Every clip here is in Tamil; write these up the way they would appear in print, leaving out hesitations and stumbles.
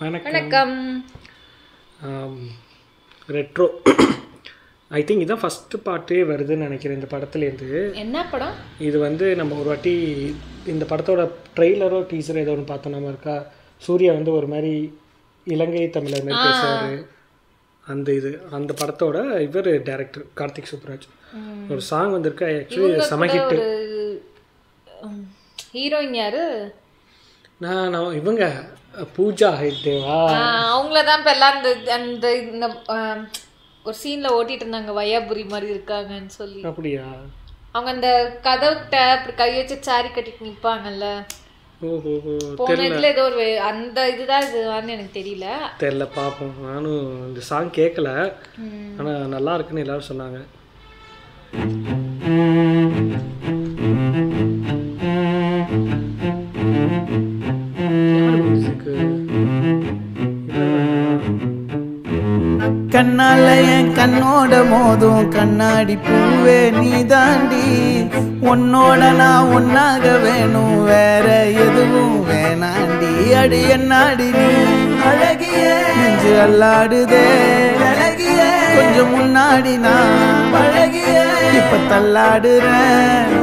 வணக்கம். ரெட்ரோ ஐ திங்க் இதான் ஃபஸ்ட்டு பாட்டே வருதுன்னு நினைக்கிறேன் இந்த படத்துலேருந்து. என்ன படம் இது வந்து நம்ம ஒரு வாட்டி இந்த படத்தோட ட்ரெய்லரோ டீசரோ ஏதோ ஒன்று பார்த்தோம் நம்ம இருக்கா. சூர்யா வந்து ஒரு மாதிரி இலங்கை தமிழர் மாதிரி பேசுவார். அந்த படத்தோட இவர் டைரக்டர் கார்த்திக் சுப்ராஜ். ஒரு சாங் வந்திருக்கு ஆக்சுவலி செம ஹிட். ஹீரோயின் யாரு? நான் இவங்க பூஜா ஹெக்டேவா, அவங்கள தான் இப்போ எல்லாம் அந்த இந்த ஒரு சீனில் ஓட்டிகிட்டு இருந்தாங்க, வையாபுரி மாதிரி இருக்காங்கன்னு சொல்லி. அப்படியா? அவங்க அந்த கதவுகிட்ட அப்படி கை வச்சு சாரி கட்டிட்டு நிற்பாங்கல்ல. போன இதுல ஏதோ ஒரு அந்த இதுதான் இதுவான்னு எனக்கு தெரியல பார்ப்போம். நானும் இந்த சாங் கேட்கல, ஆனால் நல்லா இருக்குன்னு எல்லாரும் சொன்னாங்க. கண்ணால என் கண்ணோட மோதும் கண்ணாடி பூவே நீ தாண்டி, உன்னோட நான் ஒன்னாக வேணும், வேற எதுவும் வேணாண்டி. அடி என்னாடி நீ அழகிய நெஞ்சு அல்லாடுதே அழகிய, கொஞ்சம் முன்னாடி நான் பழகிய இப்ப தள்ளாடுறேன்.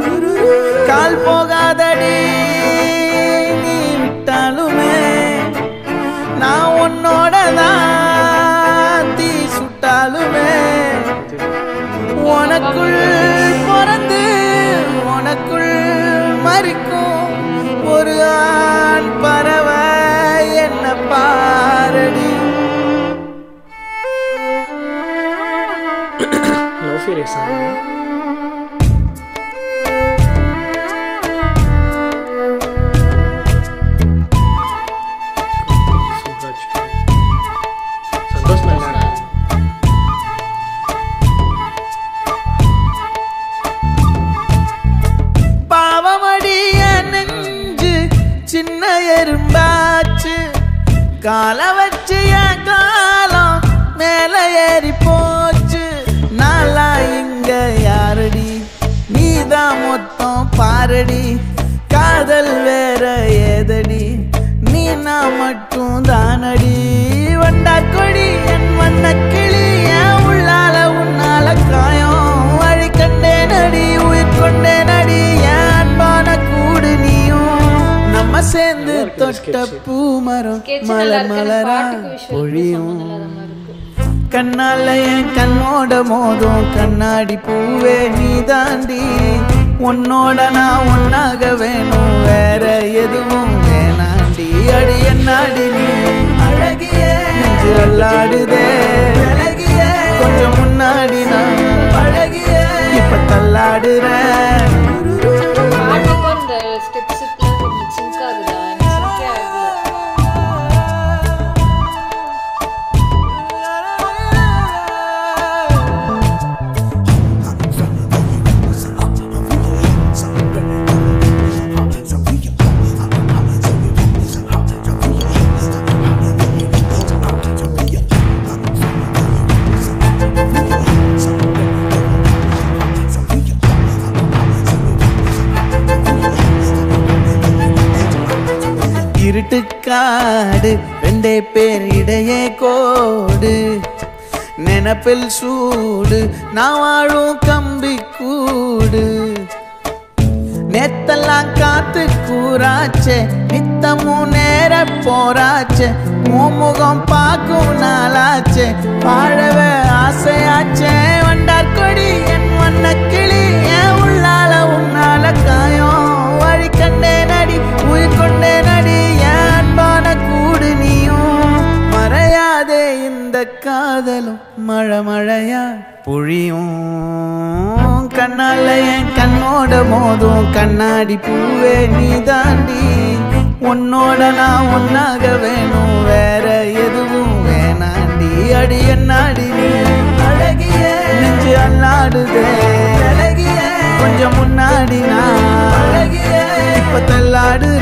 கால் போகாதடி நீ விட்டாலுமே, நான் உன்னோட தான் சுட்டாலுமே. உனக்குள் பிறந்து உனக்குள் மறிக்கும் ஒரு ஆண் பறவை என்ன பாரடி. சின்ன எறும்பாச்சு கால வச்சு என் காலம் மேல ஏறி போச்சு. நாளா இங்க யாரடி நீதான் மொத்தம் பாரடி. காதல் வேற ஏதடி நீ நான் மட்டும் தானடி. வண்டா கொடி என் வண்ண கிளி என் உள்ளால உன்னால காயம் வழி கண்டே நடி உயிர் கொண்டே நடி. என் அன்பான கூடு நீயும் நம்ம சேர்ந்து தொட்ட பூமரம் மலர் மலரா பொழியும். கண்ணால என் கண்ணோட மோதும் கண்ணாடி பூவே நீ தாண்டி, உன்னோட நான் ஒன்னாக வேணும், வேற எதுவும் வேணாண்டி. அடி என்னாடி நீ அழகிய நெஞ்சு அல்லாடுதே அழகிய, கொஞ்சம் முன்னாடி நான் பழகிய இப்ப தள்ளாடுறேன். இருட்டுக்காடு ரெண்டே பேர் இடையே கோடு, நினப்பில் சூடு நான் வாழும் கம்பி கூடு. நேத்தெல்லாம் காத்து கூறாச்சே நித்தமும் நேர போராச்சே, முகம் பார்க்கும் நாளாச்சே வாழவே ஆசையாச்சே. வண்டார் கொடி என் வண்ண கிளி என் உள்ளால உன்னால காயம் வழி கண்டே நடி உயிர் கொண்டே நடி. என் அன்பான கூடு நீயும் மறையாதே இந்த காதலும் மழை மழையா பொழியும். கண்ணால என் கண்ணோட மோதும் கண்ணாடி பூவே நீ தாண்டி, உன்னோட நான் ஒன்னாக வேணும், வேற எதுவும் வேணாண்டி. அடி என்னாடி நீ அழகிய நெஞ்சு அல்லாடுதே அழகிய, கொஞ்சம் முன்னாடி நான் அழகிய இப்ப தள்ளாடுறேன்.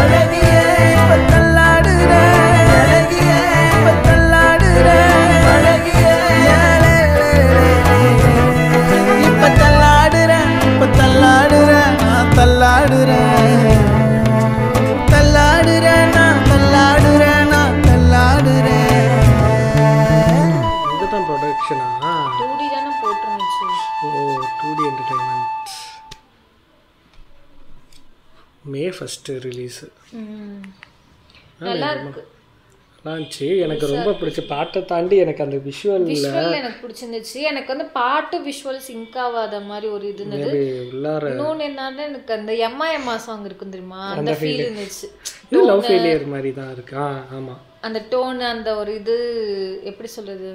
அழகிய இப்ப தள்ளாடுறேன் அழகிய இப்ப தள்ளாடுறேன் அழகிய இப்ப தள்ளாடுறேன் இப்ப தள்ளாடுறேன் நான் தள்ளாடுறேன். First release. நல்லா இருக்கு. இருந்துச்சு. எனக்கு ரொம்ப பிடிச்ச பாட்டை தாண்டி எனக்கு அந்த விஷுவல் எனக்கு பிடிச்சிருந்துச்சு. எனக்கு வந்து பாட்டு விஷுவல் சிங்க் ஆகாத மாதிரி ஒரு இது இருந்தது. இன்னொன்று என்னன்னா எனக்கு அந்த எம்மா எம்மா சாங் இருக்கும் தெரியுமா, அந்த ஃபீல் இருந்துச்சு. லவ் ஃபெயிலியர் மாதிரி தான் இருக்கு. ஆமாம், அந்த டோன் அந்த ஒரு இது எப்படி சொல்றது,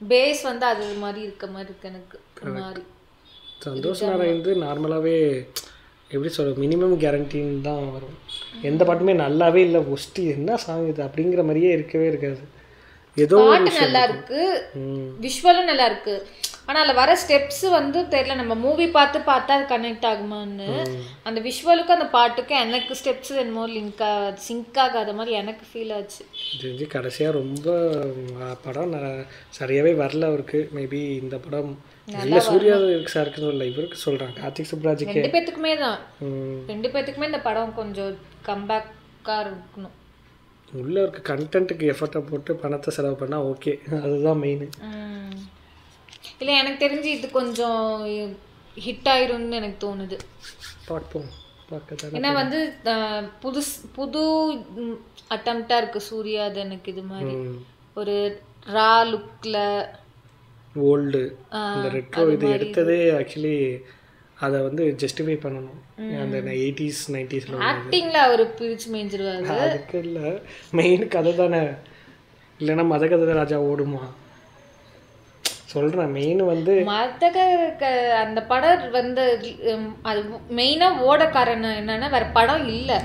பேஸ் வந்து அது மாதிரி இருக்க மாதிரி இருக்கு எனக்கு. மாதிரி சந்தோஷ் நாராயண் நார்மலாகவே எப்படி சொல்கிறது, மினிமம் கேரண்டின்னு தான் வரும். எந்த பாட்டுமே நல்லாவே இல்லை, ஒஸ்டி என்ன சாங் இது அப்படிங்கிற மாதிரியே இருக்கவே இருக்காது. ஏதோ பாட்டு நல்லா இருக்கு, விஷுவலும் நல்லா இருக்கு. ஆனால் அதில் வர ஸ்டெப்ஸ் வந்து தெரியல, நம்ம மூவி பார்த்தா அது கனெக்ட் ஆகுமான்னு. அந்த விஷுவலுக்கும் அந்த பாட்டுக்கும் எனக்கு ஸ்டெப்ஸ் என்னமோ சிங்க் ஆகாத மாதிரி எனக்கு ஃபீல் ஆச்சு. தெரிஞ்சு கடைசியாக ரொம்ப படம் சரியாகவே வரல அவருக்கு. மேபி இந்த படம் இல்லை சூர்யா சாருக்குன்னு இல்லை, இவருக்கு சொல்கிறாங்க கார்த்திக் சுப்ராஜுக்கு. 2 பேத்துக்குமே தான், 2 பேத்துக்குமே இந்த படம் கொஞ்சம் கம்பேக்காக இருக்கணும். உள்ளே இருக்க கண்டென்ட்டுக்கு எஃபர்ட்டை போட்டு பணத்தை செலவு பண்ணால் ஓகே, அதுதான் மெயின். இல்லை எனக்கு தெரிஞ்சு இது கொஞ்சம் ஹிட் ஆயிரும்னு எனக்கு தோணுது. பார்ப்போம், பார்க்க. ஏன்னா வந்து புது அட்டம்ப்டாக இருக்குது சூர்யா. அது எனக்கு இது மாதிரி ஒரு ரா லுக்கில் ஓல்டு இந்த ரெட்ரோ இது எடுத்ததே ஆக்சுவலி அதை வந்து ஜஸ்டிஃபை பண்ணணும். அந்த 80s 90s ஆக்டிங்கில் அவர் பிரித்து மேய்ஞ்சிருவாரு. அதுக்கு இல்லை, மெயின் கதை தானே. இல்லைன்னா மத கதை ராஜா ஓடுமா சொல்கிறேன். மெயின் வந்து அந்த படம் வந்து அது மெயினாக ஓட காரணம் என்னன்னா வேற படம் இல்லை,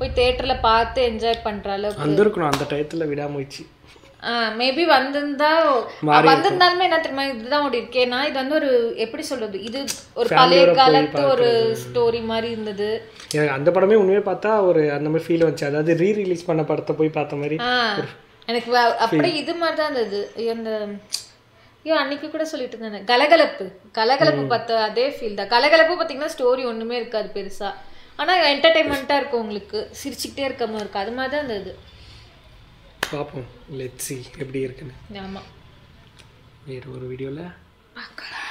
போய் தேட்டரில் பார்த்து என்ஜாய் பண்ணுற அளவுக்கு வந்திருக்கணும் அந்த டயத்தில். விடாமுயற்சி மேபி வந்திருந்தாலுமே என்ன தெரியுமா, இதுதான் ஓடி இருக்கேன்னா இது வந்து ஒரு எப்படி சொல்றது, இது ஒரு பழைய காலத்து ஒரு ஸ்டோரி மாதிரி இருந்தது. எனக்கு அந்த படமே உண்மையே பார்த்தா ஒரு அந்த மாதிரி ஃபீல் வந்துச்சு. அதாவது ரீரிலீஸ் பண்ண படத்தை போய் பார்த்த மாதிரி எனக்கு அப்படியே இது மாதிரி தான் இருந்தது. அந்த அன்னைக்கு கூட சொல்லிட்டு இருந்தேன், கலகலப்பு பார்த்த அதே ஃபீல் தான். கலகலப்பு பார்த்தீங்கன்னா ஸ்டோரி ஒன்றுமே இருக்காது பெருசா, ஆனால் என்டர்டைன்மெண்ட்டாக இருக்கும், உங்களுக்கு சிரிச்சுக்கிட்டே இருக்க மாதிரி இருக்கும். அது மாதிரி தான் இருந்தது. பார்ப்போம், லெட்ஸ் see எப்படி இருக்குன்னு. ஆமாம், வேறு ஒரு வீடியோவில் பார்க்கலாம்.